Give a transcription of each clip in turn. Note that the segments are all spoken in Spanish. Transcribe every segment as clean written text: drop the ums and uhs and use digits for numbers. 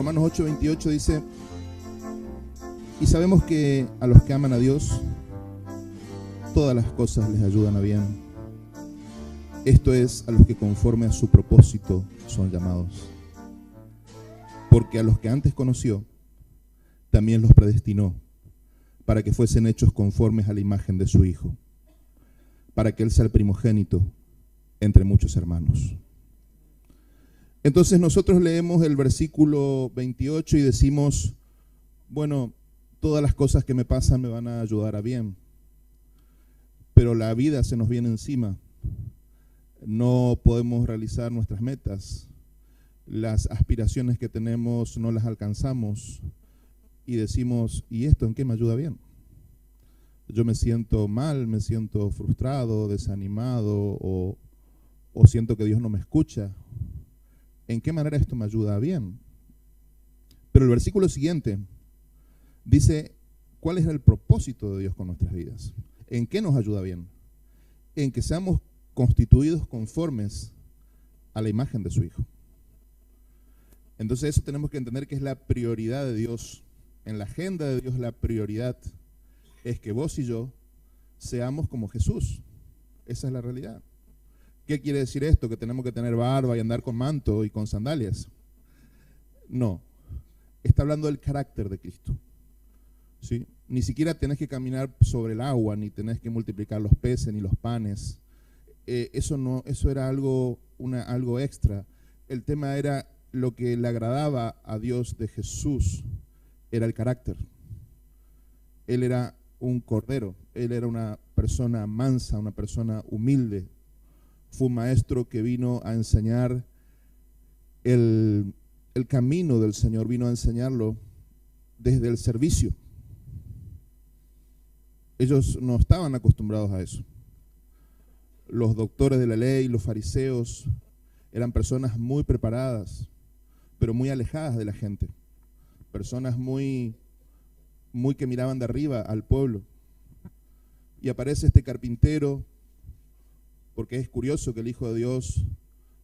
Romanos 8:28 dice: y sabemos que a los que aman a Dios, todas las cosas les ayudan a bien. Esto es, a los que conforme a su propósito son llamados. Porque a los que antes conoció, también los predestinó, para que fuesen hechos conformes a la imagen de su Hijo, para que Él sea el primogénito entre muchos hermanos. Entonces nosotros leemos el versículo 28 y decimos, bueno, todas las cosas que me pasan me van a ayudar a bien, pero la vida se nos viene encima. No podemos realizar nuestras metas, las aspiraciones que tenemos no las alcanzamos y decimos, ¿y esto en qué me ayuda bien? Yo me siento mal, me siento frustrado, desanimado o siento que Dios no me escucha. ¿En qué manera esto me ayuda bien? Pero el versículo siguiente dice, ¿cuál es el propósito de Dios con nuestras vidas? ¿En qué nos ayuda bien? En que seamos constituidos conformes a la imagen de su Hijo. Entonces eso tenemos que entender que es la prioridad de Dios. En la agenda de Dios la prioridad es que vos y yo seamos como Jesús. Esa es la realidad. ¿Qué quiere decir esto? ¿Que tenemos que tener barba y andar con manto y con sandalias? No. Está hablando del carácter de Cristo. ¿Sí? Ni siquiera tenés que caminar sobre el agua, ni tenés que multiplicar los peces ni los panes. Eso era algo extra. El tema era lo que le agradaba a Dios de Jesús, era el carácter. Él era un cordero, él era una persona mansa, una persona humilde. Fue un maestro que vino a enseñar el camino del Señor, vino a enseñarlo desde el servicio. Ellos no estaban acostumbrados a eso. Los doctores de la ley, los fariseos, eran personas muy preparadas, pero muy alejadas de la gente. Personas muy que miraban de arriba al pueblo. Y aparece este carpintero, porque es curioso que el Hijo de Dios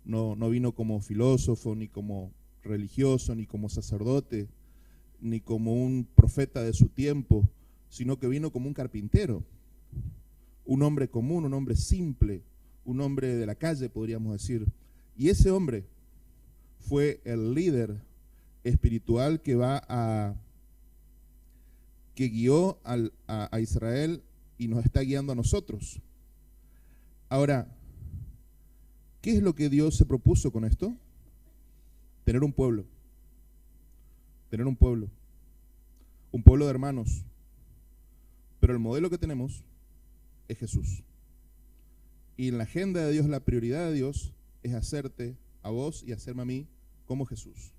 no vino como filósofo, ni como religioso, ni como sacerdote, ni como un profeta de su tiempo, sino que vino como un carpintero. Un hombre común, un hombre simple, un hombre de la calle, podríamos decir. Y ese hombre fue el líder espiritual que guió a Israel y nos está guiando a nosotros. Ahora, ¿qué es lo que Dios se propuso con esto? Tener un pueblo. Tener un pueblo de hermanos. Pero el modelo que tenemos es Jesús. Y en la agenda de Dios, la prioridad de Dios es hacerte a vos y hacerme a mí como Jesús.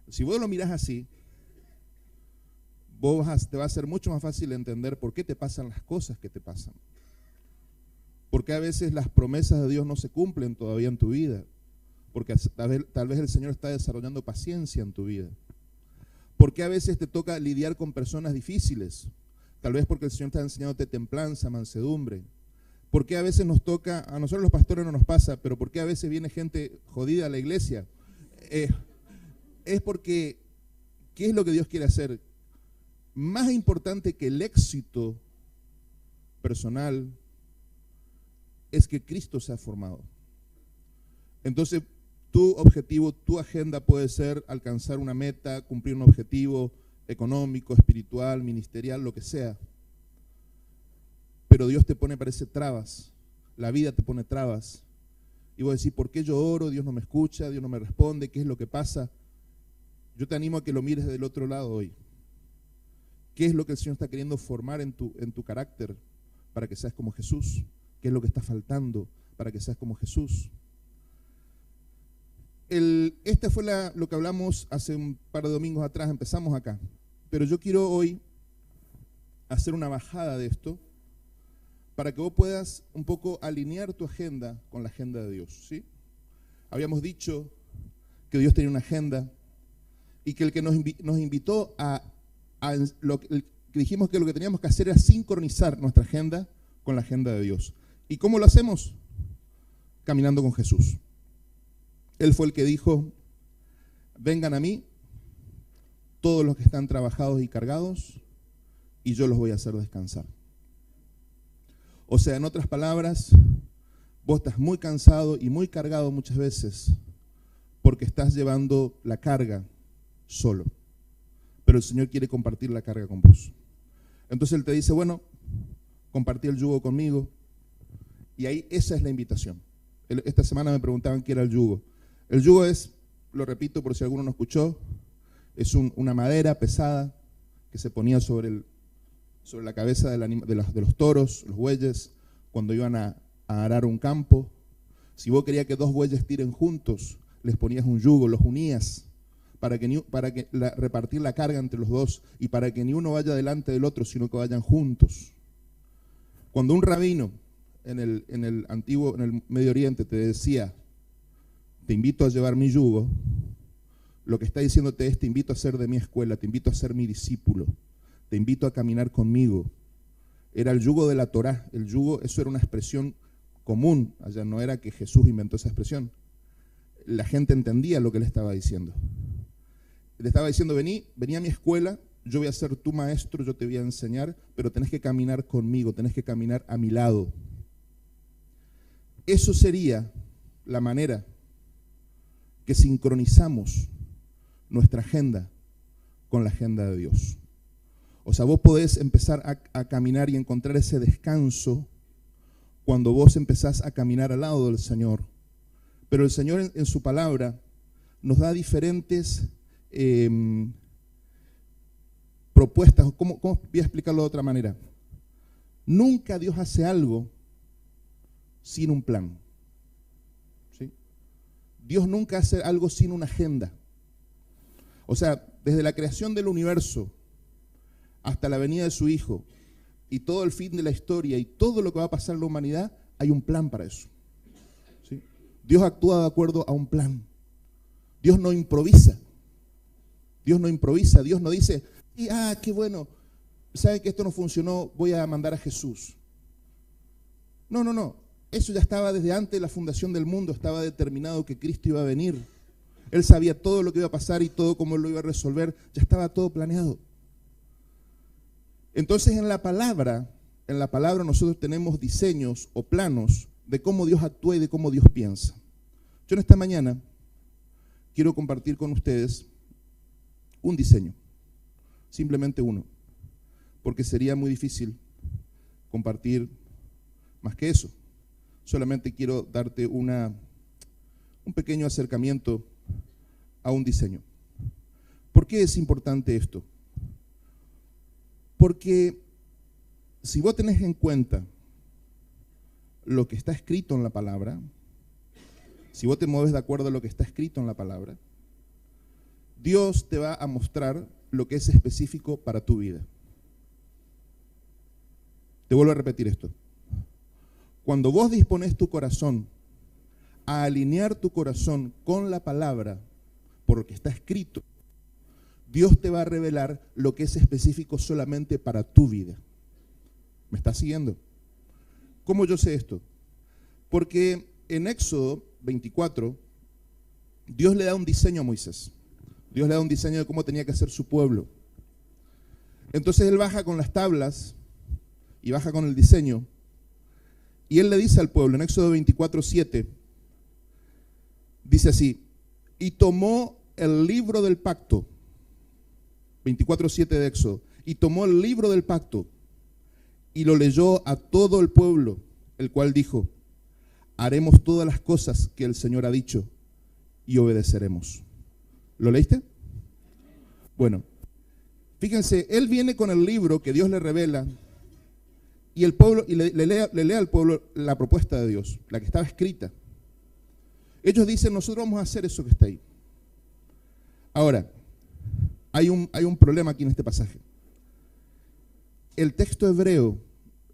Si vos lo mirás así, te va a ser mucho más fácil entender por qué te pasan las cosas que te pasan. Porque a veces las promesas de Dios no se cumplen todavía en tu vida. Porque tal vez el Señor está desarrollando paciencia en tu vida. Porque a veces te toca lidiar con personas difíciles. Tal vez porque el Señor está enseñándote templanza, mansedumbre. ¿Por qué a veces nos toca, a nosotros los pastores no nos pasa, pero por qué a veces viene gente jodida a la iglesia? Es porque, ¿qué es lo que Dios quiere hacer? Más importante que el éxito personal es que Cristo sea formado. Entonces, tu objetivo, tu agenda puede ser alcanzar una meta, cumplir un objetivo económico, espiritual, ministerial, lo que sea. Pero Dios te pone, parece, trabas. La vida te pone trabas. Y vos decís, ¿por qué yo oro? Dios no me escucha, Dios no me responde, ¿qué es lo que pasa? Yo te animo a que lo mires del otro lado hoy. ¿Qué es lo que el Señor está queriendo formar en tu carácter para que seas como Jesús? ¿Qué es lo que está faltando para que seas como Jesús? Este fue lo que hablamos hace un par de domingos atrás, empezamos acá. Pero yo quiero hoy hacer una bajada de esto para que vos puedas un poco alinear tu agenda con la agenda de Dios, ¿sí? Habíamos dicho que Dios tenía una agenda y que el que nos invitó que dijimos que lo que teníamos que hacer era sincronizar nuestra agenda con la agenda de Dios. ¿Y cómo lo hacemos? Caminando con Jesús. Él fue el que dijo, vengan a mí todos los que están trabajados y cargados, y yo los voy a hacer descansar. O sea, en otras palabras, vos estás muy cansado y muy cargado muchas veces porque estás llevando la carga solo. Pero el Señor quiere compartir la carga con vos. Entonces Él te dice, bueno, compartí el yugo conmigo. Y ahí esa es la invitación. Esta semana me preguntaban qué era el yugo. El yugo es, lo repito por si alguno no escuchó, es una madera pesada que se ponía sobre la cabeza de los toros, los bueyes, cuando iban a arar un campo. Si vos querías que dos bueyes tiren juntos, les ponías un yugo, los unías para repartir la carga entre los dos y para que ni uno vaya delante del otro, sino que vayan juntos. Cuando un rabino en el Medio Oriente te decía, te invito a llevar mi yugo, lo que está diciéndote es, te invito a ser de mi escuela, te invito a ser mi discípulo, te invito a caminar conmigo. Era el yugo de la Torá, el yugo, eso era una expresión común, allá no era que Jesús inventó esa expresión. La gente entendía lo que le estaba diciendo. Le estaba diciendo, vení a mi escuela, yo voy a ser tu maestro, yo te voy a enseñar, pero tenés que caminar conmigo, tenés que caminar a mi lado. Eso sería la manera que sincronizamos nuestra agenda con la agenda de Dios. O sea, vos podés empezar a caminar y encontrar ese descanso cuando vos empezás a caminar al lado del Señor. Pero el Señor en su palabra nos da diferentes propuestas. ¿Cómo voy a explicarlo de otra manera? Nunca Dios hace algo sin un plan. ¿Sí? Dios nunca hace algo sin una agenda. O sea, desde la creación del universo hasta la venida de su Hijo y todo el fin de la historia y todo lo que va a pasar en la humanidad, hay un plan para eso. ¿Sí? Dios actúa de acuerdo a un plan. Dios no improvisa. Dios no improvisa. Dios no dice, qué bueno, saben que esto no funcionó, voy a mandar a Jesús. No. Eso ya estaba desde antes de la fundación del mundo, estaba determinado que Cristo iba a venir. Él sabía todo lo que iba a pasar y todo cómo lo iba a resolver, ya estaba todo planeado. Entonces en la palabra nosotros tenemos diseños o planos de cómo Dios actúa y de cómo Dios piensa. Yo en esta mañana quiero compartir con ustedes un diseño, simplemente uno, porque sería muy difícil compartir más que eso. Solamente quiero darte un pequeño acercamiento a un diseño. ¿Por qué es importante esto? Porque si vos tenés en cuenta lo que está escrito en la palabra, si vos te mueves de acuerdo a lo que está escrito en la palabra, Dios te va a mostrar lo que es específico para tu vida. Te vuelvo a repetir esto. Cuando vos disponés tu corazón a alinear tu corazón con la palabra, por lo que está escrito, Dios te va a revelar lo que es específico solamente para tu vida. ¿Me estás siguiendo? ¿Cómo yo sé esto? Porque en Éxodo 24, Dios le da un diseño a Moisés. Dios le da un diseño de cómo tenía que ser su pueblo. Entonces él baja con las tablas y baja con el diseño. Y él le dice al pueblo, en Éxodo 24:7, dice así, y tomó el libro del pacto, 24:7 de Éxodo, y tomó el libro del pacto y lo leyó a todo el pueblo, el cual dijo, haremos todas las cosas que el Señor ha dicho y obedeceremos. ¿Lo leíste? Bueno, fíjense, él viene con el libro que Dios le revela y el pueblo y le lee al pueblo la propuesta de Dios, la que estaba escrita. Ellos dicen, nosotros vamos a hacer eso que está ahí. Ahora, hay un problema aquí en este pasaje. El texto hebreo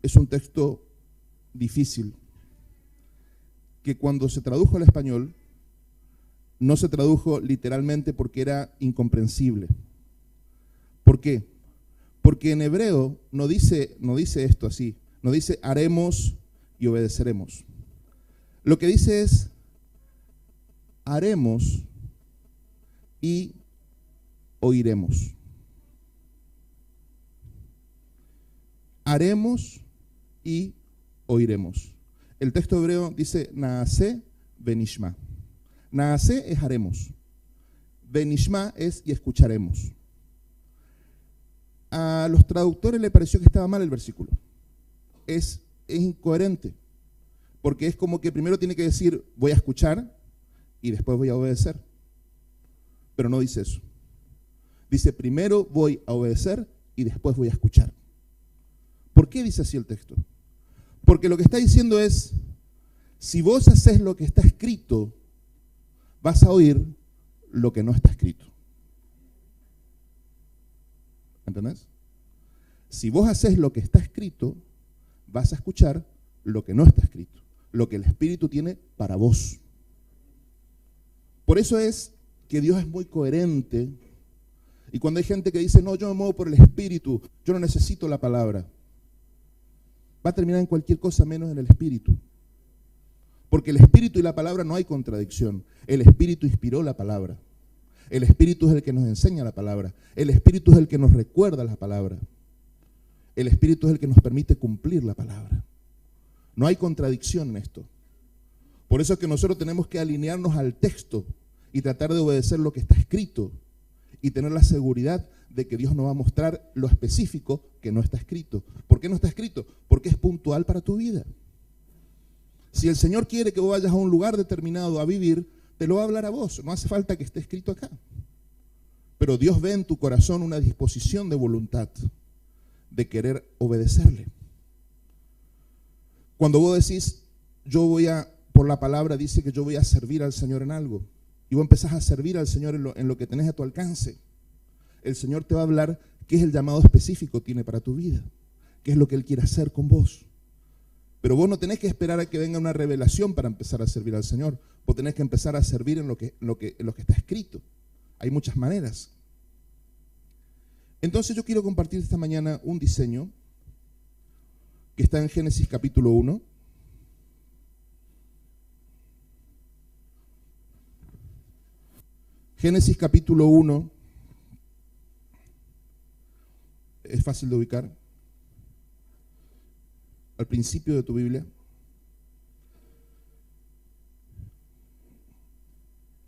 es un texto difícil, que cuando se tradujo al español, no se tradujo literalmente porque era incomprensible. ¿Por qué? Porque en hebreo no dice esto así, no dice haremos y obedeceremos. Lo que dice es haremos y oiremos. Haremos y oiremos. El texto hebreo dice naaseh venishma. Naaseh es haremos. Venishma es y escucharemos. A los traductores les pareció que estaba mal el versículo. Es incoherente. Porque es como que primero tiene que decir voy a escuchar y después voy a obedecer. Pero no dice eso. Dice primero voy a obedecer y después voy a escuchar. ¿Por qué dice así el texto? Porque lo que está diciendo es, si vos haces lo que está escrito, vas a oír lo que no está escrito. ¿Entendés? Si vos haces lo que está escrito, vas a escuchar lo que no está escrito, lo que el Espíritu tiene para vos. Por eso es que Dios es muy coherente. Y cuando hay gente que dice, no, yo me muevo por el Espíritu, yo no necesito la palabra, va a terminar en cualquier cosa menos en el Espíritu. Porque el Espíritu y la palabra no hay contradicción. El Espíritu inspiró la palabra. El Espíritu es el que nos enseña la palabra. El Espíritu es el que nos recuerda la palabra. El Espíritu es el que nos permite cumplir la palabra. No hay contradicción en esto. Por eso es que nosotros tenemos que alinearnos al texto y tratar de obedecer lo que está escrito y tener la seguridad de que Dios nos va a mostrar lo específico que no está escrito. ¿Por qué no está escrito? Porque es puntual para tu vida. Si el Señor quiere que vos vayas a un lugar determinado a vivir, te lo va a hablar a vos. No hace falta que esté escrito acá. Pero Dios ve en tu corazón una disposición de voluntad de querer obedecerle. Cuando vos decís, por la palabra dice que yo voy a servir al Señor en algo, y vos empezás a servir al Señor en lo que tenés a tu alcance, el Señor te va a hablar qué es el llamado específico que tiene para tu vida, qué es lo que Él quiere hacer con vos. Pero vos no tenés que esperar a que venga una revelación para empezar a servir al Señor. Vos tenés que empezar a servir en lo que está escrito. Hay muchas maneras. Entonces yo quiero compartir esta mañana un diseño que está en Génesis capítulo 1. Génesis capítulo 1 es fácil de ubicar. Al principio de tu Biblia.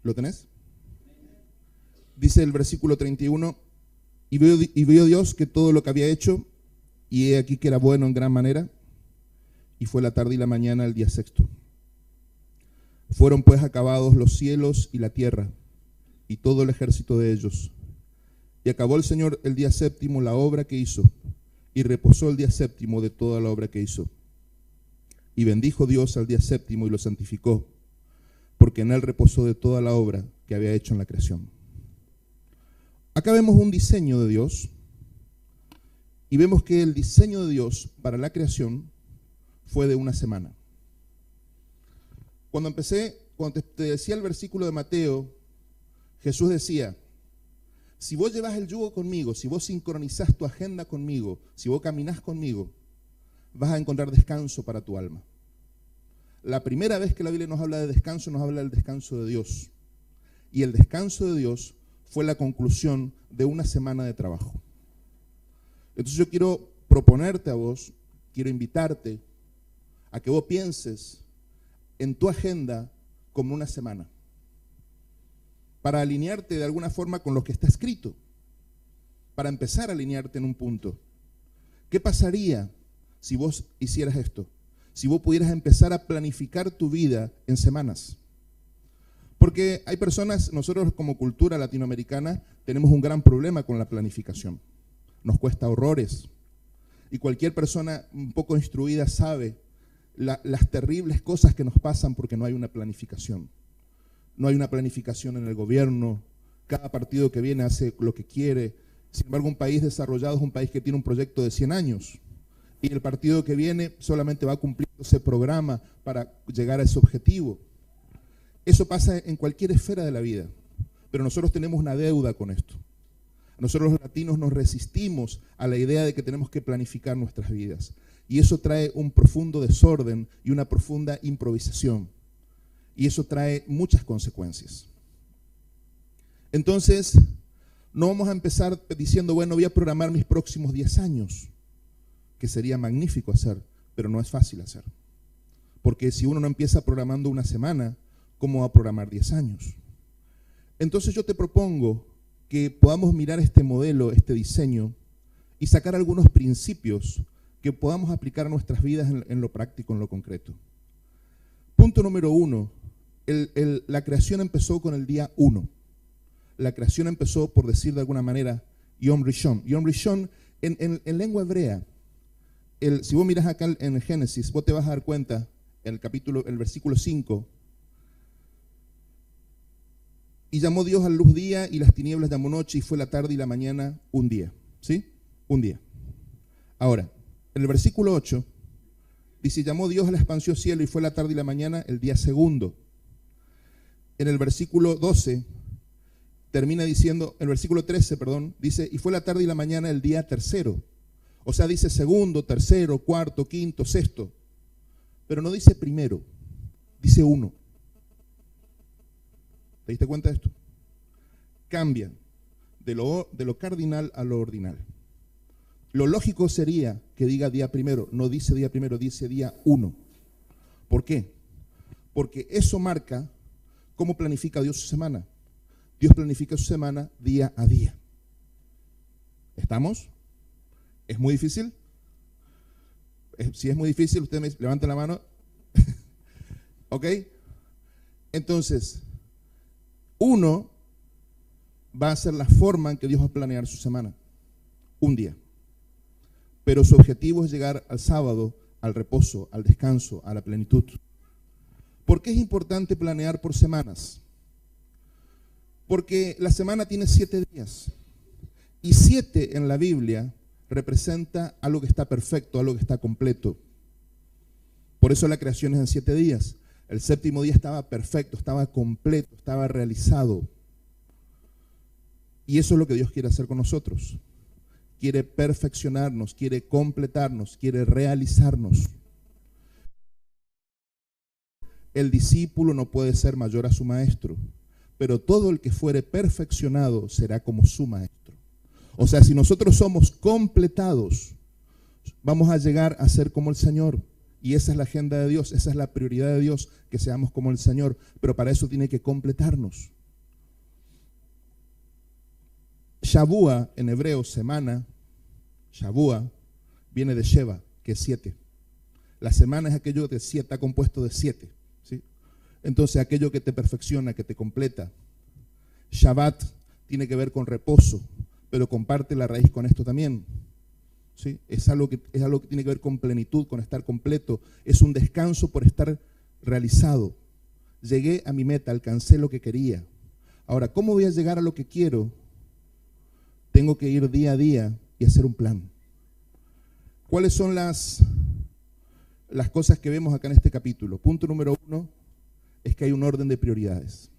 ¿Lo tenés? Dice el versículo 31, y vio Dios que todo lo que había hecho, y he aquí que era bueno en gran manera, y fue la tarde y la mañana el día sexto. Fueron pues acabados los cielos y la tierra, y todo el ejército de ellos. Y acabó el Señor el día séptimo la obra que hizo, y reposó el día séptimo de toda la obra que hizo. Y bendijo Dios al día séptimo y lo santificó, porque en él reposó de toda la obra que había hecho en la creación. Acá vemos un diseño de Dios, y vemos que el diseño de Dios para la creación fue de una semana. Cuando te decía el versículo de Mateo, Jesús decía, si vos llevas el yugo conmigo, si vos sincronizás tu agenda conmigo, si vos caminás conmigo, vas a encontrar descanso para tu alma. La primera vez que la Biblia nos habla de descanso, nos habla del descanso de Dios. Y el descanso de Dios fue la conclusión de una semana de trabajo. Entonces yo quiero proponerte a vos, quiero invitarte a que vos pienses en tu agenda como una semana, para alinearte de alguna forma con lo que está escrito, para empezar a alinearte en un punto. ¿Qué pasaría si vos hicieras esto? Si vos pudieras empezar a planificar tu vida en semanas. Porque hay personas, nosotros como cultura latinoamericana tenemos un gran problema con la planificación. Nos cuesta horrores. Y cualquier persona un poco instruida sabe las terribles cosas que nos pasan porque no hay una planificación. No hay una planificación en el gobierno. Cada partido que viene hace lo que quiere. Sin embargo, un país desarrollado es un país que tiene un proyecto de 100 años. Y el partido que viene solamente va a cumplir ese programa para llegar a ese objetivo. Eso pasa en cualquier esfera de la vida. Pero nosotros tenemos una deuda con esto. Nosotros los latinos nos resistimos a la idea de que tenemos que planificar nuestras vidas. Y eso trae un profundo desorden y una profunda improvisación. Y eso trae muchas consecuencias. Entonces, No vamos a empezar diciendo, bueno, voy a programar mis próximos 10 años, que sería magnífico hacer, pero no es fácil hacer. Porque si uno no empieza programando una semana, ¿cómo va a programar 10 años? Entonces yo te propongo que podamos mirar este modelo, este diseño, y sacar algunos principios que podamos aplicar a nuestras vidas en lo práctico, en lo concreto. Punto número 1, la creación empezó con el día 1. La creación empezó, por decir de alguna manera, Yom Rishon. Yom Rishon, en lengua hebrea, si vos mirás acá en el Génesis, vos te vas a dar cuenta, el versículo 5, y llamó Dios a la luz día, y las tinieblas llamó noche, y fue la tarde y la mañana un día. ¿Sí? Un día. Ahora, en el versículo 8, dice, llamó Dios a la expansión cielo, y fue la tarde y la mañana el día segundo. En el versículo 12, termina diciendo, el versículo 13, perdón, dice, y fue la tarde y la mañana el día tercero. O sea, dice segundo, tercero, cuarto, quinto, sexto. Pero no dice primero, dice 1. ¿Te diste cuenta de esto? Cambia de lo cardinal a lo ordinal. Lo lógico sería que diga día primero, no dice día primero, dice día 1. ¿Por qué? Porque eso marca cómo planifica Dios su semana. Dios planifica su semana día a día. ¿Estamos? ¿Es muy difícil? Si es muy difícil, usted me levante la mano. ¿Ok? Entonces, 1 va a ser la forma en que Dios va a planear su semana. Un día. Pero su objetivo es llegar al sábado, al reposo, al descanso, a la plenitud. ¿Por qué es importante planear por semanas? Porque la semana tiene 7 días. Y 7 en la Biblia representa algo que está perfecto, algo que está completo. Por eso la creación es en 7 días. El séptimo día estaba perfecto, estaba completo, estaba realizado. Y eso es lo que Dios quiere hacer con nosotros. Quiere perfeccionarnos, quiere completarnos, quiere realizarnos. El discípulo no puede ser mayor a su maestro, pero todo el que fuere perfeccionado será como su maestro. O sea, si nosotros somos completados, vamos a llegar a ser como el Señor. Y esa es la agenda de Dios, esa es la prioridad de Dios, que seamos como el Señor. Pero para eso tiene que completarnos. Shavua, en hebreo, semana, Shavua, viene de Sheva, que es 7. La semana es aquello de 7, está compuesto de 7. ¿Sí? Entonces, aquello que te perfecciona, que te completa. Shabbat tiene que ver con reposo, pero comparte la raíz con esto también. ¿Sí? Es algo que tiene que ver con plenitud, con estar completo. Es un descanso por estar realizado. Llegué a mi meta, alcancé lo que quería. Ahora, ¿cómo voy a llegar a lo que quiero? Tengo que ir día a día y hacer un plan. ¿Cuáles son las cosas que vemos acá en este capítulo? Punto número 1 es que hay un orden de prioridades.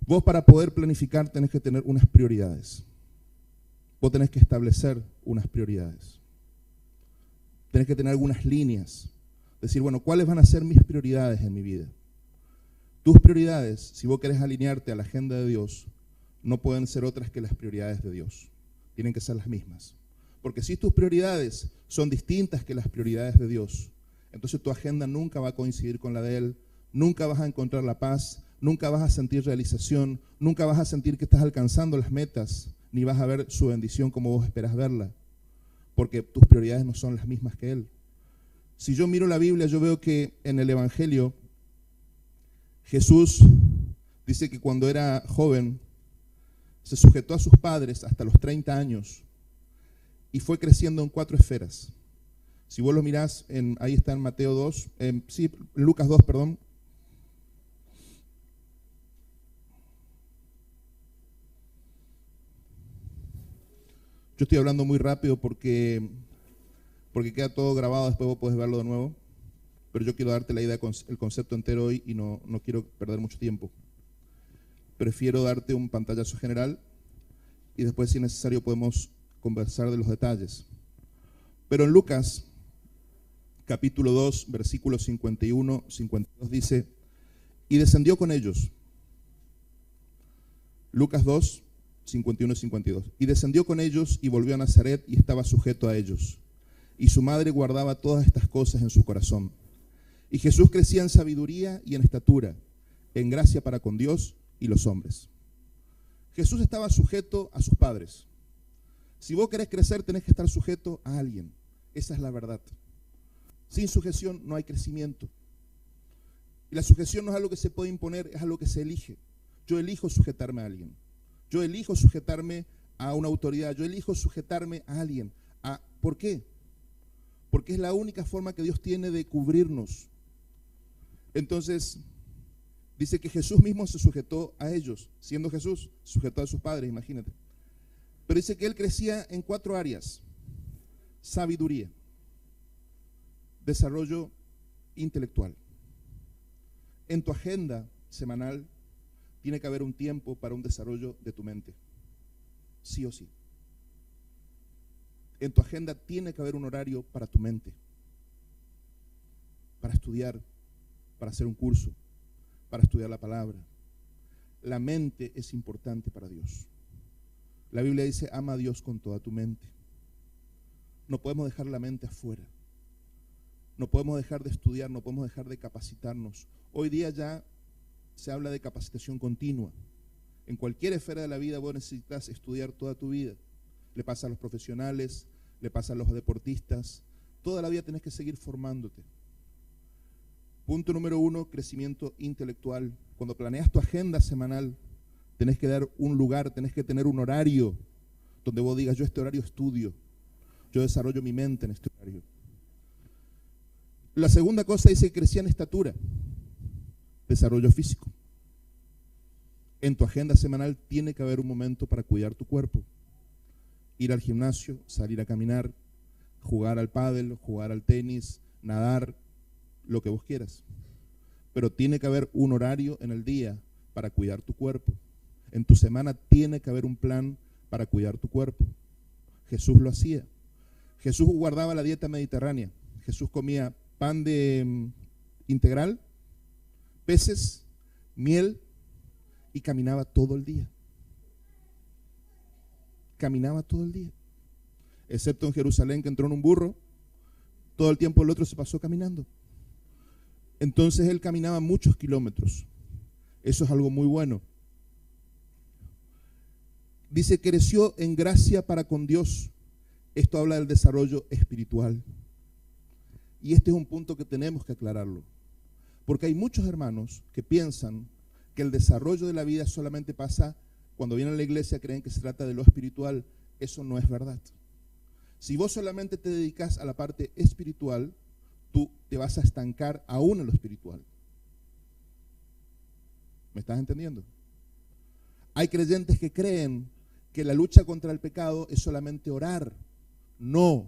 Vos, para poder planificar, tenés que tener unas prioridades. Vos tenés que establecer unas prioridades. Tenés que tener algunas líneas. Decir, bueno, ¿cuáles van a ser mis prioridades en mi vida? Tus prioridades, si vos querés alinearte a la agenda de Dios, no pueden ser otras que las prioridades de Dios. Tienen que ser las mismas. Porque si tus prioridades son distintas que las prioridades de Dios, entonces tu agenda nunca va a coincidir con la de Él, nunca vas a encontrar la paz, nunca vas a sentir realización, nunca vas a sentir que estás alcanzando las metas, ni vas a ver su bendición como vos esperas verla, porque tus prioridades no son las mismas que Él. Si yo miro la Biblia, yo veo que en el Evangelio Jesús dice que cuando era joven se sujetó a sus padres hasta los 30 años y fue creciendo en 4 esferas. Si vos lo mirás, ahí está en Mateo 2, Lucas 2, perdón. Yo estoy hablando muy rápido porque queda todo grabado, después vos podés verlo de nuevo. Pero yo quiero darte la idea, el concepto entero hoy y no quiero perder mucho tiempo. Prefiero darte un pantallazo general y después, si es necesario, podemos conversar de los detalles. Pero en Lucas, capítulo 2, versículos 51, 52, dice, y descendió con ellos. Lucas 2, 51 y 52. Y descendió con ellos y volvió a Nazaret y estaba sujeto a ellos. Y su madre guardaba todas estas cosas en su corazón. Y Jesús crecía en sabiduría y en estatura, en gracia para con Dios y los hombres. Jesús estaba sujeto a sus padres. Si vos querés crecer, tenés que estar sujeto a alguien. Esa es la verdad. Sin sujeción no hay crecimiento. Y la sujeción no es algo que se puede imponer, es algo que se elige. Yo elijo sujetarme a alguien. Yo elijo sujetarme a una autoridad. Yo elijo sujetarme a alguien. ¿Por qué? Porque es la única forma que Dios tiene de cubrirnos. Entonces, dice que Jesús mismo se sujetó a ellos. Siendo Jesús, sujetó a sus padres, imagínate. Pero dice que él crecía en 4 áreas. Sabiduría, desarrollo intelectual. En tu agenda semanal tiene que haber un tiempo para un desarrollo de tu mente. Sí o sí. En tu agenda tiene que haber un horario para tu mente. Para estudiar, para hacer un curso, para estudiar la palabra. La mente es importante para Dios. La Biblia dice, ama a Dios con toda tu mente. No podemos dejar la mente afuera. No podemos dejar de estudiar, no podemos dejar de capacitarnos. Hoy día ya se habla de capacitación continua. En cualquier esfera de la vida vos necesitas estudiar toda tu vida. Le pasa a los profesionales, le pasa a los deportistas. Toda la vida tenés que seguir formándote. Punto número 1, crecimiento intelectual. Cuando planeas tu agenda semanal, tenés que dar un lugar, tenés que tener un horario donde vos digas, yo este horario estudio, yo desarrollo mi mente en este horario. La segunda cosa dice que crecía en estatura, desarrollo físico. En tu agenda semanal tiene que haber un momento para cuidar tu cuerpo. Ir al gimnasio, salir a caminar, jugar al pádel, jugar al tenis, nadar, lo que vos quieras. Pero tiene que haber un horario en el día para cuidar tu cuerpo. En tu semana tiene que haber un plan para cuidar tu cuerpo. Jesús lo hacía. Jesús guardaba la dieta mediterránea. Jesús comía pan integral, peces, miel y caminaba todo el día. Caminaba todo el día. Excepto en Jerusalén, que entró en un burro, todo el tiempo el otro se pasó caminando. Entonces él caminaba muchos kilómetros. Eso es algo muy bueno. Dice, creció en gracia para con Dios. Esto habla del desarrollo espiritual. Y este es un punto que tenemos que aclararlo. Porque hay muchos hermanos que piensan que el desarrollo de la vida solamente pasa cuando vienen a la iglesia, creen que se trata de lo espiritual. Eso no es verdad. Si vos solamente te dedicas a la parte espiritual, tú te vas a estancar aún en lo espiritual. ¿Me estás entendiendo? Hay creyentes que creen que la lucha contra el pecado es solamente orar. No.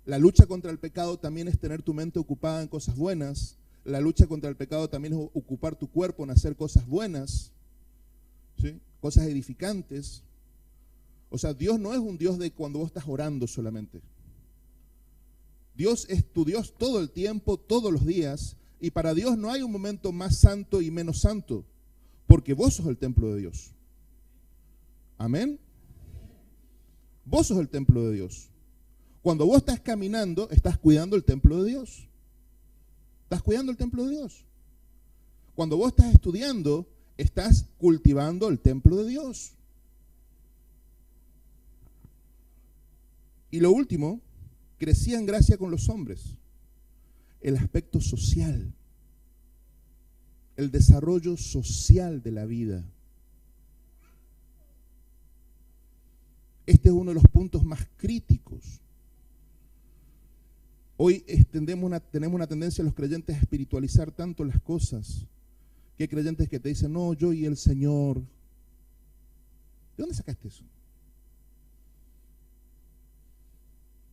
La lucha contra el pecado también es tener tu mente ocupada en cosas buenas. La lucha contra el pecado también es ocupar tu cuerpo en hacer cosas buenas, ¿sí? Cosas edificantes. O sea, Dios no es un Dios de cuando vos estás orando solamente. Dios es tu Dios todo el tiempo, todos los días. Y para Dios no hay un momento más santo y menos santo, porque vos sos el templo de Dios. Amén. Vos sos el templo de Dios. Cuando vos estás caminando, estás cuidando el templo de Dios. Estás cuidando el templo de Dios. Cuando vos estás estudiando, estás cultivando el templo de Dios. Y lo último, crecía en gracia con los hombres. El aspecto social, el desarrollo social de la vida. Este es uno de los puntos más críticos. Hoy tenemos una tendencia los creyentes a espiritualizar tanto las cosas, que hay creyentes que te dicen, no, yo y el Señor. ¿De dónde sacaste eso?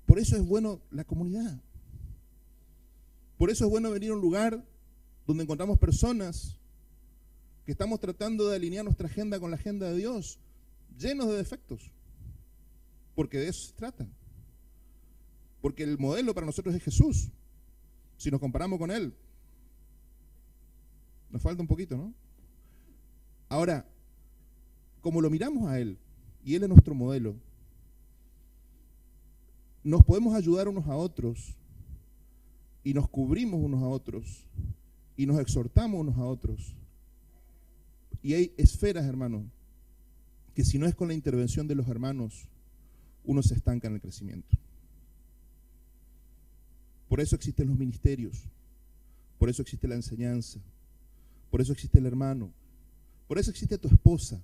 Por eso es bueno la comunidad. Por eso es bueno venir a un lugar donde encontramos personas que estamos tratando de alinear nuestra agenda con la agenda de Dios, llenos de defectos, porque de eso se trata. Porque el modelo para nosotros es Jesús. Si nos comparamos con Él, nos falta un poquito, ¿no? Ahora, como lo miramos a Él, y Él es nuestro modelo, nos podemos ayudar unos a otros, y nos cubrimos unos a otros, y nos exhortamos unos a otros. Y hay esferas, hermanos, que si no es con la intervención de los hermanos, uno se estanca en el crecimiento. Por eso existen los ministerios, por eso existe la enseñanza, por eso existe el hermano, por eso existe tu esposa.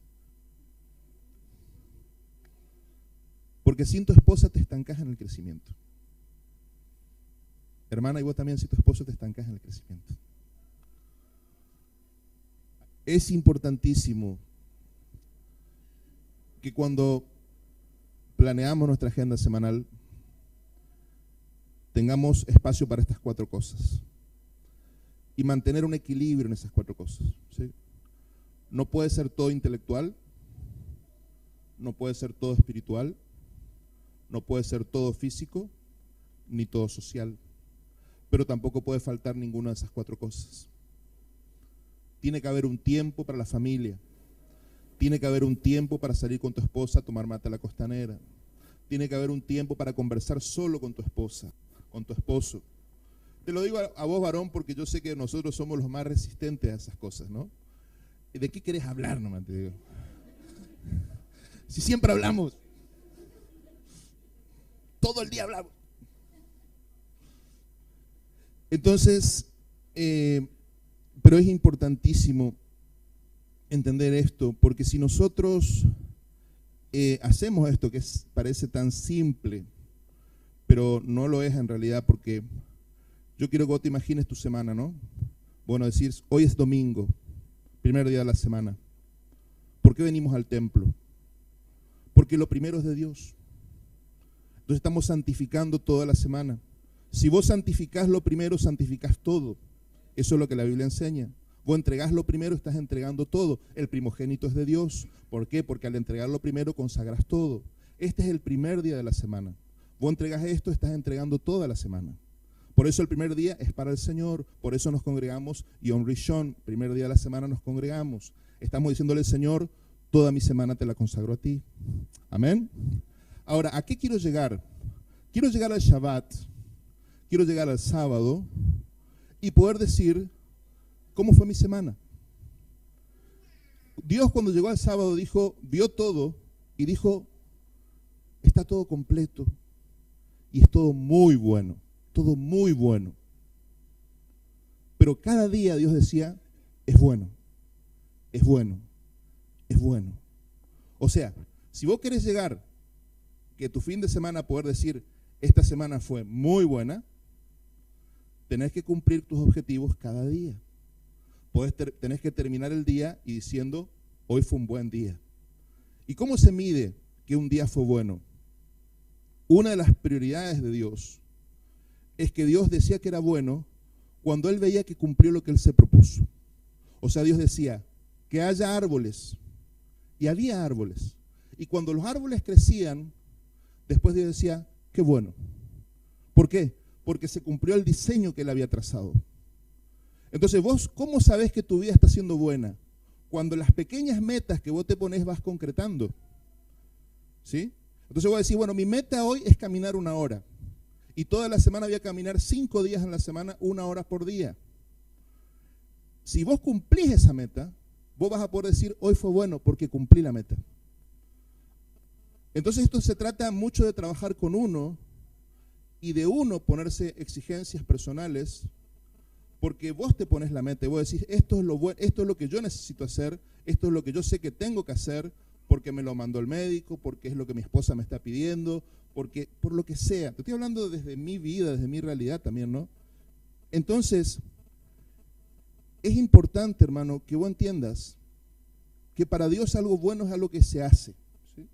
Porque sin tu esposa te estancas en el crecimiento. Hermana, y vos también sin tu esposo te estancas en el crecimiento. Es importantísimo que cuando planeamos nuestra agenda semanal tengamos espacio para estas 4 cosas y mantener un equilibrio en esas 4 cosas, ¿sí? No puede ser todo intelectual, no puede ser todo espiritual, no puede ser todo físico, ni todo social, pero tampoco puede faltar ninguna de esas 4 cosas. Tiene que haber un tiempo para la familia, tiene que haber un tiempo para salir con tu esposa a tomar mate a la costanera, tiene que haber un tiempo para conversar solo con tu esposa, con tu esposo. Te lo digo a vos, varón, porque yo sé que nosotros somos los más resistentes a esas cosas, ¿no? ¿De qué querés hablar, nomás te digo? Si siempre hablamos, todo el día hablamos. Entonces, pero es importantísimo entender esto, porque si nosotros hacemos esto que parece tan simple, pero no lo es en realidad, porque yo quiero que vos te imagines tu semana, ¿no? Bueno, decir, hoy es domingo, primer día de la semana. ¿Por qué venimos al templo? Porque lo primero es de Dios. Entonces estamos santificando toda la semana. Si vos santificás lo primero, santificás todo. Eso es lo que la Biblia enseña. Vos entregás lo primero, estás entregando todo. El primogénito es de Dios. ¿Por qué? Porque al entregar lo primero, consagras todo. Este es el primer día de la semana. Vos entregas esto, estás entregando toda la semana. Por eso el primer día es para el Señor. Por eso nos congregamos Yom Rishon, primer día de la semana nos congregamos. Estamos diciéndole al Señor, toda mi semana te la consagro a ti. Amén. Ahora, ¿a qué quiero llegar? Quiero llegar al Shabbat, quiero llegar al sábado y poder decir cómo fue mi semana. Dios cuando llegó al sábado dijo, vio todo y dijo, está todo completo y es todo muy bueno, todo muy bueno. Pero cada día Dios decía, es bueno, es bueno, es bueno. O sea, si vos querés llegar que tu fin de semana poder decir, esta semana fue muy buena, tenés que cumplir tus objetivos cada día. Tenés que terminar el día y diciendo, hoy fue un buen día. ¿Y cómo se mide que un día fue bueno? Una de las prioridades de Dios es que Dios decía que era bueno cuando Él veía que cumplió lo que Él se propuso. O sea, Dios decía, que haya árboles. Y había árboles. Y cuando los árboles crecían, después Dios decía, qué bueno. ¿Por qué? Porque se cumplió el diseño que Él había trazado. Entonces vos, ¿cómo sabés que tu vida está siendo buena? Cuando las pequeñas metas que vos te pones vas concretando. ¿Sí? Entonces vos decís, bueno, mi meta hoy es caminar 1 hora. Y toda la semana voy a caminar 5 días en la semana, 1 hora por día. Si vos cumplís esa meta, vos vas a poder decir, hoy fue bueno porque cumplí la meta. Entonces esto se trata mucho de trabajar con uno y de uno ponerse exigencias personales, porque vos te pones la meta y vos decís, esto es lo bueno, esto es lo que yo necesito hacer, esto es lo que yo sé que tengo que hacer, porque me lo mandó el médico, porque es lo que mi esposa me está pidiendo, porque por lo que sea. Te estoy hablando desde mi vida, desde mi realidad también, ¿no? Entonces, es importante, hermano, que vos entiendas que para Dios algo bueno es algo que se hace, ¿sí?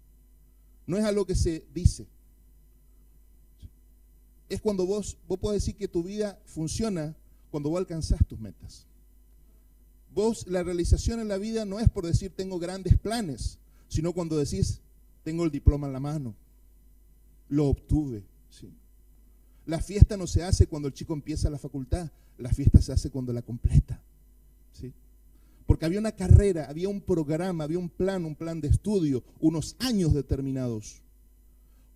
No es algo que se dice. Es cuando vos podés decir que tu vida funciona cuando vos alcanzás tus metas. Vos, la realización en la vida no es por decir tengo grandes planes, sino cuando decís tengo el diploma en la mano, lo obtuve, ¿sí? La fiesta no se hace cuando el chico empieza la facultad, la fiesta se hace cuando la completa, ¿sí? Porque había una carrera, había un programa, había un plan de estudio, unos años determinados.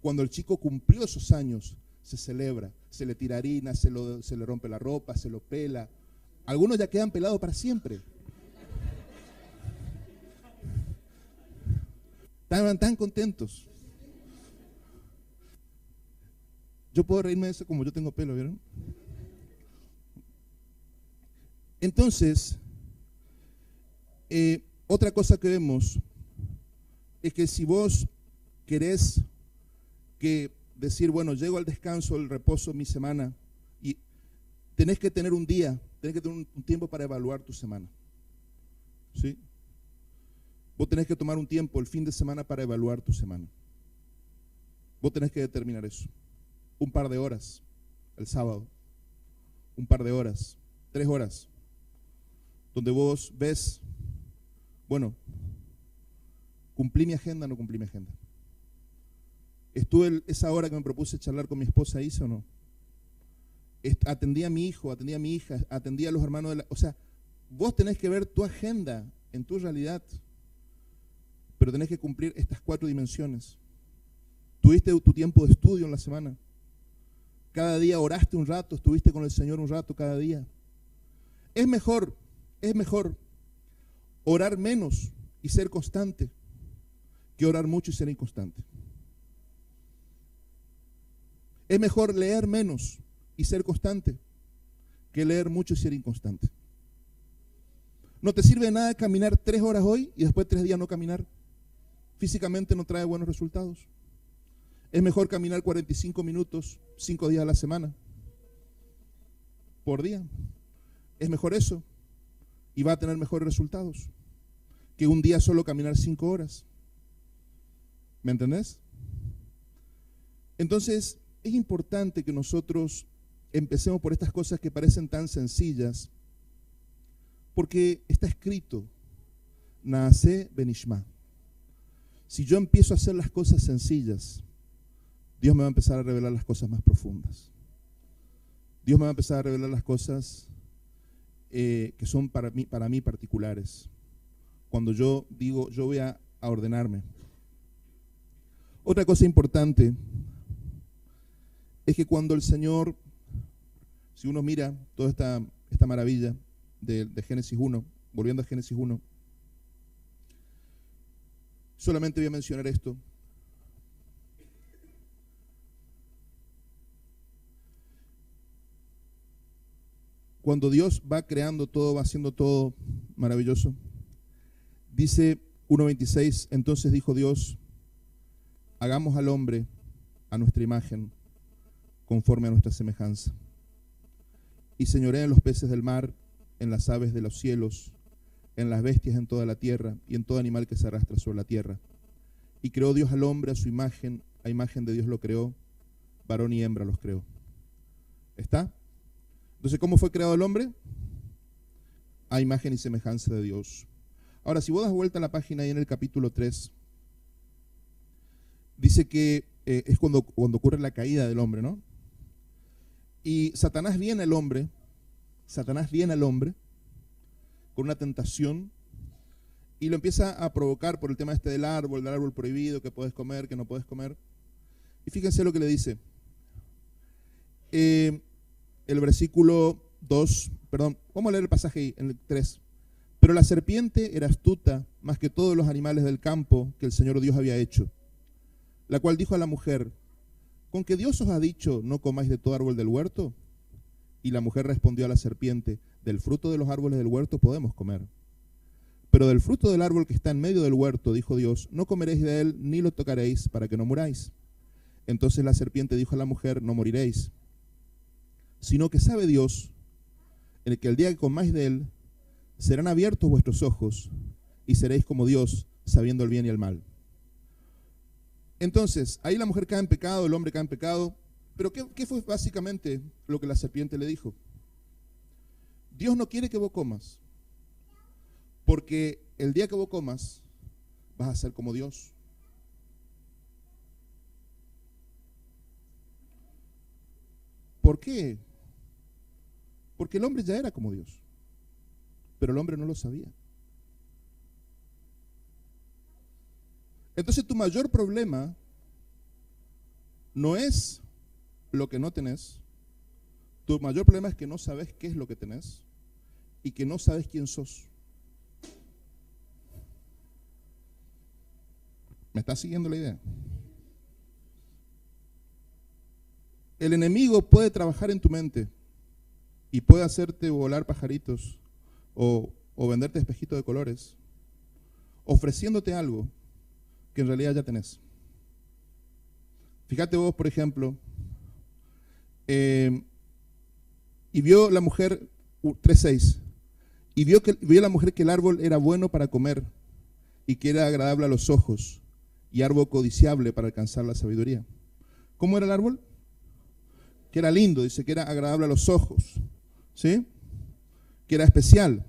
Cuando el chico cumplió esos años, se celebra, se le tira harina, se le rompe la ropa, se lo pela. Algunos ya quedan pelados para siempre. Estaban tan contentos. Yo puedo reírme de eso como yo tengo pelo, ¿vieron? Entonces, otra cosa que vemos es que si vos querés decir, bueno, llego al descanso, al reposo, mi semana, y tenés que tener un día, tenés que tener un tiempo para evaluar tu semana. ¿Sí? Vos tenés que tomar un tiempo el fin de semana para evaluar tu semana. Vos tenés que determinar eso. Un par de horas, el sábado. Un par de horas, 3 horas. Donde vos ves, bueno, ¿cumplí mi agenda o no cumplí mi agenda? ¿Estuve esa hora que me propuse charlar con mi esposa, hice o no? ¿Atendí a mi hijo, atendí a mi hija, atendí a los hermanos de la... O sea, vos tenés que ver tu agenda en tu realidad, pero tenés que cumplir estas 4 dimensiones. ¿Tuviste tu tiempo de estudio en la semana? Cada día oraste un rato, estuviste con el Señor un rato cada día. Es mejor orar menos y ser constante que orar mucho y ser inconstante. Es mejor leer menos y ser constante que leer mucho y ser inconstante. No te sirve de nada caminar 3 horas hoy y después 3 días no caminar. Físicamente no trae buenos resultados. Es mejor caminar 45 minutos 5 días a la semana por día. Es mejor eso y va a tener mejores resultados que un día solo caminar 5 horas. ¿Me entendés? Entonces, es importante que nosotros empecemos por estas cosas que parecen tan sencillas, porque está escrito, Naaseh benishma. Si yo empiezo a hacer las cosas sencillas, Dios me va a empezar a revelar las cosas más profundas. Dios me va a empezar a revelar las cosas que son para mí particulares. Cuando yo digo, yo voy a ordenarme. Otra cosa importante es que cuando el Señor, si uno mira toda esta maravilla de Génesis 1, volviendo a Génesis 1, solamente voy a mencionar esto. Cuando Dios va creando todo, va haciendo todo maravilloso, dice 1:26, entonces dijo Dios, hagamos al hombre a nuestra imagen, conforme a nuestra semejanza, y señoreen en los peces del mar, en las aves de los cielos, en las bestias en toda la tierra, y en todo animal que se arrastra sobre la tierra. Y creó Dios al hombre a su imagen, a imagen de Dios lo creó, varón y hembra los creó. ¿Está? Entonces, ¿cómo fue creado el hombre? A imagen y semejanza de Dios. Ahora, si vos das vuelta a la página ahí en el capítulo 3, dice que es cuando ocurre la caída del hombre, ¿no? Y Satanás viene al hombre con una tentación y lo empieza a provocar por el tema del árbol prohibido, que puedes comer, que no puedes comer. Y fíjense lo que le dice. El versículo 2, perdón, vamos a leer el pasaje ahí, en el 3. Pero la serpiente era astuta más que todos los animales del campo que el Señor Dios había hecho, la cual dijo a la mujer, ¿con que Dios os ha dicho, no comáis de todo árbol del huerto? Y la mujer respondió a la serpiente, del fruto de los árboles del huerto podemos comer. Pero del fruto del árbol que está en medio del huerto, dijo Dios, no comeréis de él, ni lo tocaréis, para que no muráis. Entonces la serpiente dijo a la mujer, no moriréis, sino que sabe Dios, en el que el día que comáis de él, serán abiertos vuestros ojos, y seréis como Dios, sabiendo el bien y el mal. Entonces, ahí la mujer cae en pecado, el hombre cae en pecado, pero ¿qué fue básicamente lo que la serpiente le dijo? Dios no quiere que vos comas, porque el día que vos comas, vas a ser como Dios. ¿Por qué? Porque el hombre ya era como Dios, pero el hombre no lo sabía. Entonces tu mayor problema no es lo que no tenés. Tu mayor problema es que no sabes qué es lo que tenés y que no sabes quién sos. ¿Me estás siguiendo la idea? El enemigo puede trabajar en tu mente y puede hacerte volar pajaritos o venderte espejitos de colores, ofreciéndote algo que en realidad ya tenés. Fíjate vos, por ejemplo, y vio la mujer, 3:6, y vio la mujer que el árbol era bueno para comer y que era agradable a los ojos y árbol codiciable para alcanzar la sabiduría. ¿Cómo era el árbol? Que era lindo, dice que era agradable a los ojos, ¿sí? Que era especial.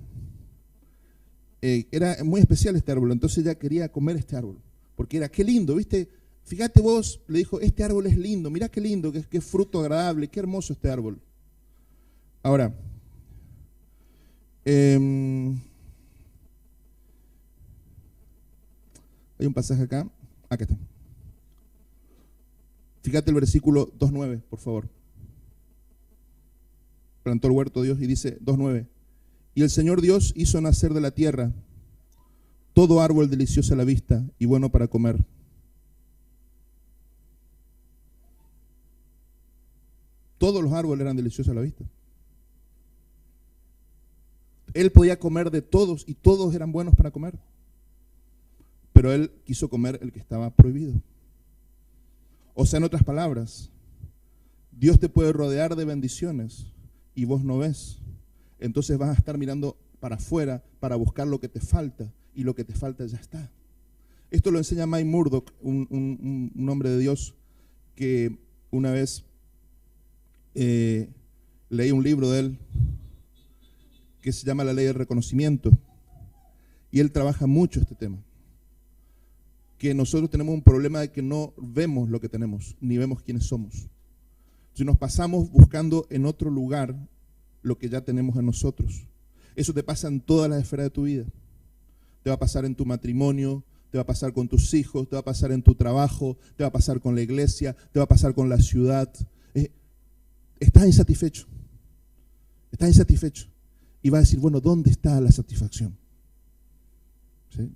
Era muy especial este árbol, entonces ella quería comer este árbol, porque era, qué lindo, ¿viste? Fíjate vos, le dijo, este árbol es lindo, mirá qué lindo, qué fruto agradable, qué hermoso este árbol. Ahora, hay un pasaje acá está. Fíjate el versículo 2:9, por favor. Plantó el huerto Dios y dice 2:9. Y el Señor Dios hizo nacer de la tierra todo árbol delicioso a la vista y bueno para comer. Todos los árboles eran deliciosos a la vista. Él podía comer de todos y todos eran buenos para comer. Pero él quiso comer el que estaba prohibido. O sea, en otras palabras, Dios te puede rodear de bendiciones y vos no ves. Entonces vas a estar mirando para afuera para buscar lo que te falta y lo que te falta ya está. Esto lo enseña Mike Murdock, un hombre de Dios que una vez leí un libro de él que se llama La Ley del Reconocimiento y él trabaja mucho este tema. Que nosotros tenemos un problema de que no vemos lo que tenemos, ni vemos quiénes somos. Si nos pasamos buscando en otro lugar lo que ya tenemos en nosotros. Eso te pasa en todas las esferas de tu vida. Te va a pasar en tu matrimonio, te va a pasar con tus hijos, te va a pasar en tu trabajo, te va a pasar con la iglesia, te va a pasar con la ciudad. Estás insatisfecho. Estás insatisfecho. Y vas a decir, bueno, ¿dónde está la satisfacción? ¿Sí?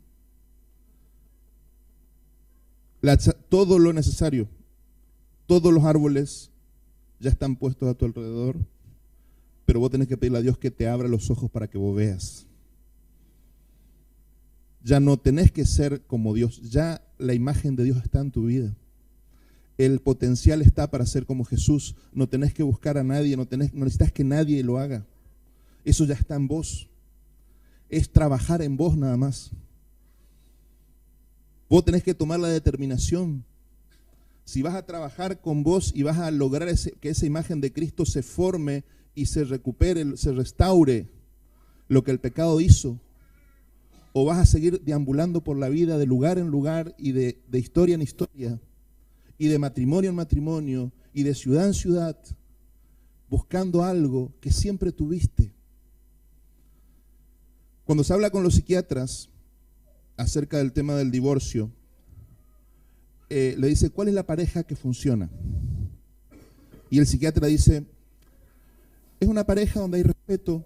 Todo lo necesario, todos los árboles ya están puestos a tu alrededor, pero vos tenés que pedirle a Dios que te abra los ojos para que vos veas. Ya no tenés que ser como Dios, ya la imagen de Dios está en tu vida. El potencial está para ser como Jesús, no tenés que buscar a nadie, no necesitas que nadie lo haga. Eso ya está en vos. Es trabajar en vos nada más. Vos tenés que tomar la determinación. Si vas a trabajar con vos y vas a lograr que esa imagen de Cristo se forme y se recupere, se restaure lo que el pecado hizo, o vas a seguir deambulando por la vida de lugar en lugar y de historia en historia y de matrimonio en matrimonio y de ciudad en ciudad, buscando algo que siempre tuviste. Cuando se habla con los psiquiatras acerca del tema del divorcio, le dice, ¿cuál es la pareja que funciona? Y el psiquiatra dice, es una pareja donde hay respeto,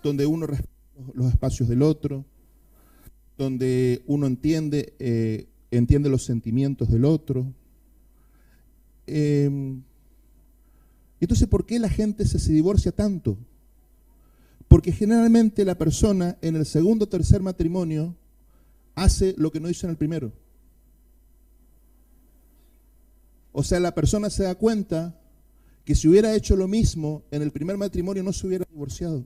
donde uno respeta los espacios del otro, donde uno entiende los sentimientos del otro. Entonces, ¿por qué la gente se divorcia tanto? Porque generalmente la persona en el segundo o tercer matrimonio hace lo que no hizo en el primero. O sea, la persona se da cuenta que si hubiera hecho lo mismo en el primer matrimonio no se hubiera divorciado.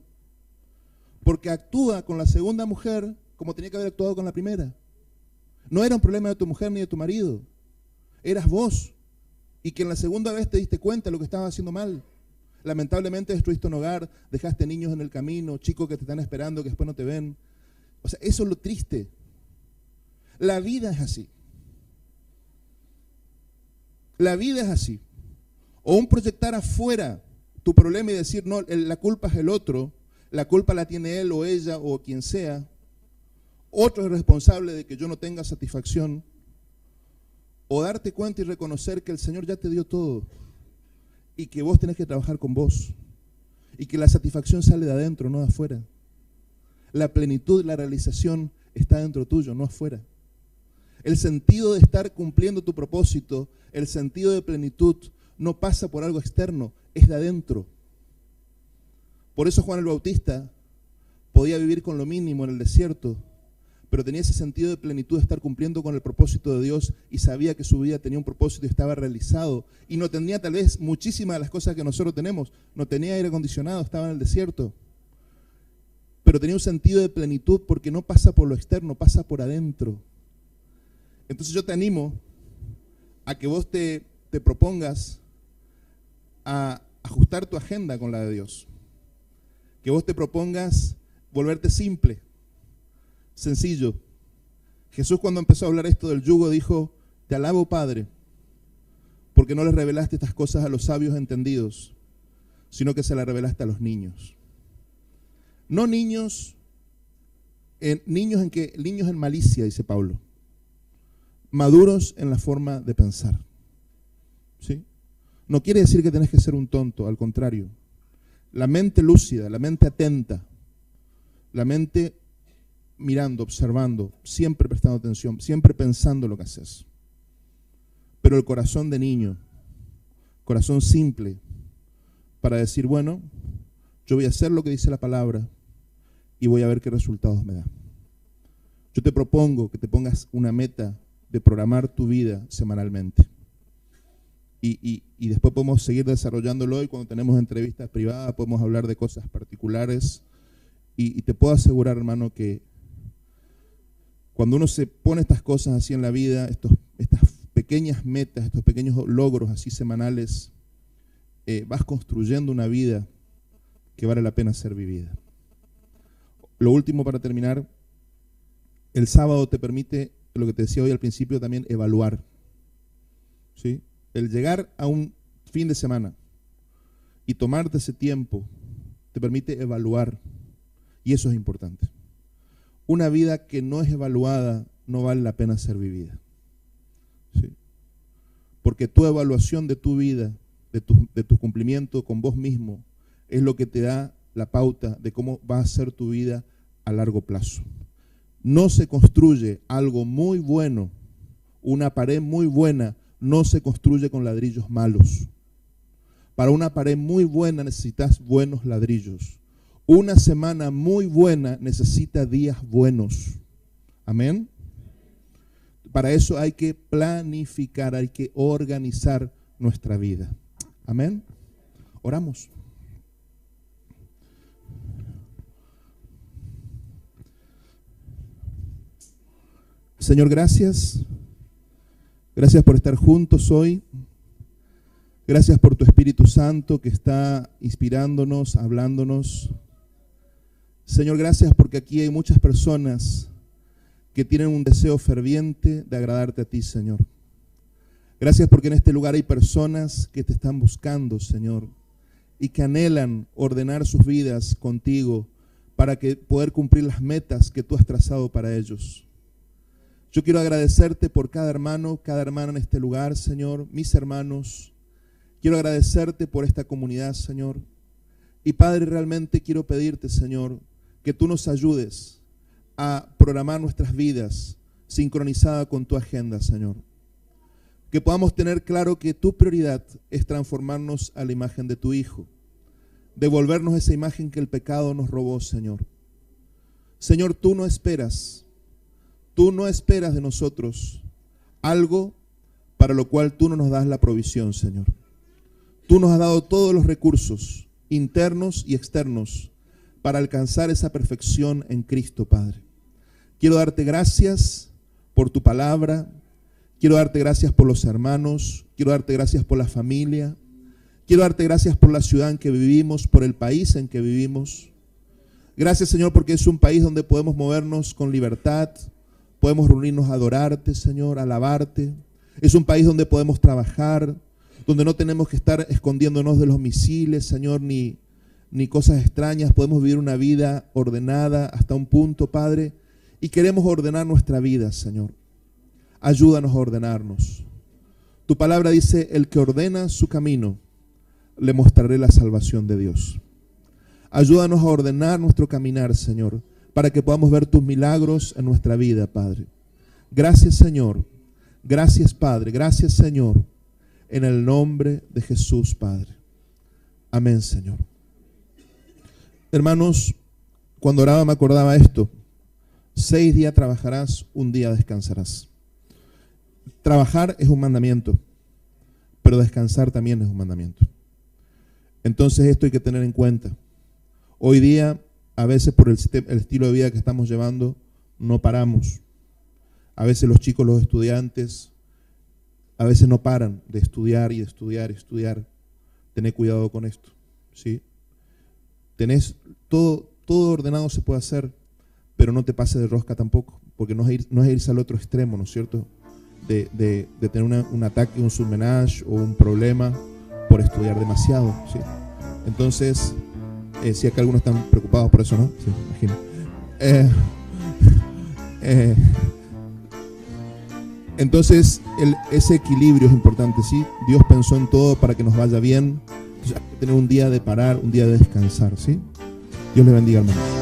Porque actúa con la segunda mujer como tenía que haber actuado con la primera. No era un problema de tu mujer ni de tu marido. Eras vos. Y que en la segunda vez te diste cuenta de lo que estabas haciendo mal. Lamentablemente destruiste un hogar, dejaste niños en el camino, chicos que te están esperando que después no te ven. O sea, eso es lo triste. La vida es así. La vida es así. O un proyectar afuera tu problema y decir, no, la culpa es el otro, la culpa la tiene él o ella o quien sea. otro es responsable de que yo no tenga satisfacción, o darte cuenta y reconocer que el Señor ya te dio todo y que vos tenés que trabajar con vos y que la satisfacción sale de adentro, no de afuera. La plenitud, la realización está dentro tuyo, no afuera. El sentido de estar cumpliendo tu propósito, el sentido de plenitud no pasa por algo externo, es de adentro. Por eso Juan el Bautista podía vivir con lo mínimo en el desierto, pero tenía ese sentido de plenitud de estar cumpliendo con el propósito de Dios y sabía que su vida tenía un propósito y estaba realizado. Y no tenía tal vez muchísimas de las cosas que nosotros tenemos. No tenía aire acondicionado, estaba en el desierto. Pero tenía un sentido de plenitud porque no pasa por lo externo, pasa por adentro. Entonces yo te animo a que vos te propongas a ajustar tu agenda con la de Dios. Que vos te propongas volverte simple. Sencillo. Jesús, cuando empezó a hablar esto del yugo, dijo: te alabo, Padre, porque no les revelaste estas cosas a los sabios entendidos, sino que se las revelaste a los niños. No niños en malicia, dice Pablo, maduros en la forma de pensar. ¿Sí? No quiere decir que tenés que ser un tonto, al contrario. La mente lúcida, la mente atenta, la mente mirando, observando, siempre prestando atención, siempre pensando lo que haces. Pero el corazón de niño, corazón simple, para decir, bueno, yo voy a hacer lo que dice la palabra y voy a ver qué resultados me da. Yo te propongo que te pongas una meta de programar tu vida semanalmente. Y después podemos seguir desarrollándolo, y cuando tenemos entrevistas privadas podemos hablar de cosas particulares. Y te puedo asegurar, hermano, que cuando uno se pone estas cosas así en la vida, estas pequeñas metas, estos pequeños logros así semanales, vas construyendo una vida que vale la pena ser vivida. Lo último, para terminar, el sábado te permite, lo que te decía hoy al principio, también evaluar. ¿Sí? El llegar a un fin de semana y tomarte ese tiempo te permite evaluar, y eso es importante. Una vida que no es evaluada no vale la pena ser vivida. ¿Sí? Porque tu evaluación de tu vida, de tu cumplimiento con vos mismo, es lo que te da la pauta de cómo va a ser tu vida a largo plazo. No se construye algo muy bueno, una pared muy buena, no se construye con ladrillos malos. Para una pared muy buena necesitas buenos ladrillos. Una semana muy buena necesita días buenos. Amén. Para eso hay que planificar, hay que organizar nuestra vida. Amén. Oramos. Señor, gracias. Gracias por estar juntos hoy. Gracias por tu Espíritu Santo que está inspirándonos, hablándonos. Señor, gracias porque aquí hay muchas personas que tienen un deseo ferviente de agradarte a ti, Señor. Gracias porque en este lugar hay personas que te están buscando, Señor, y que anhelan ordenar sus vidas contigo para poder cumplir las metas que tú has trazado para ellos. Yo quiero agradecerte por cada hermano, cada hermana en este lugar, Señor, mis hermanos. Quiero agradecerte por esta comunidad, Señor. Y Padre, realmente quiero pedirte, Señor, que tú nos ayudes a programar nuestras vidas sincronizada con tu agenda, Señor. Que podamos tener claro que tu prioridad es transformarnos a la imagen de tu Hijo. Devolvernos esa imagen que el pecado nos robó, Señor. Señor, tú no esperas de nosotros algo para lo cual tú no nos das la provisión, Señor. Tú nos has dado todos los recursos internos y externos para alcanzar esa perfección en Cristo, Padre. Quiero darte gracias por tu palabra. Quiero darte gracias por los hermanos. Quiero darte gracias por la familia. Quiero darte gracias por la ciudad en que vivimos, por el país en que vivimos. Gracias, Señor, porque es un país donde podemos movernos con libertad. Podemos reunirnos a adorarte, Señor, a alabarte. Es un país donde podemos trabajar, donde no tenemos que estar escondiéndonos de los misiles, Señor, ni cosas extrañas. Podemos vivir una vida ordenada hasta un punto, Padre, y queremos ordenar nuestra vida, Señor. Ayúdanos a ordenarnos. Tu palabra dice, el que ordena su camino, le mostraré la salvación de Dios. Ayúdanos a ordenar nuestro caminar, Señor, para que podamos ver tus milagros en nuestra vida, Padre. Gracias, Señor. Gracias, Padre. Gracias, Señor. En el nombre de Jesús, Padre. Amén, Señor. Hermanos, cuando oraba me acordaba esto. 6 días trabajarás, un día descansarás. Trabajar es un mandamiento, pero descansar también es un mandamiento. Entonces esto hay que tener en cuenta. Hoy día, a veces por el estilo de vida que estamos llevando, no paramos. A veces los chicos, los estudiantes, a veces no paran de estudiar y de estudiar y estudiar. Tened cuidado con esto, ¿sí? Tenés todo ordenado se puede hacer, pero no te pases de rosca tampoco, porque no es irse al otro extremo, ¿no es cierto? De tener un ataque, un surmenage o un problema por estudiar demasiado, ¿sí? Entonces, si acá algunos están preocupados por eso, ¿no? Sí, imagino. Entonces, ese equilibrio es importante, ¿sí? Dios pensó en todo para que nos vaya bien. Entonces, hay que tener un día de parar, un día de descansar, ¿sí? Dios les bendiga, hermanos.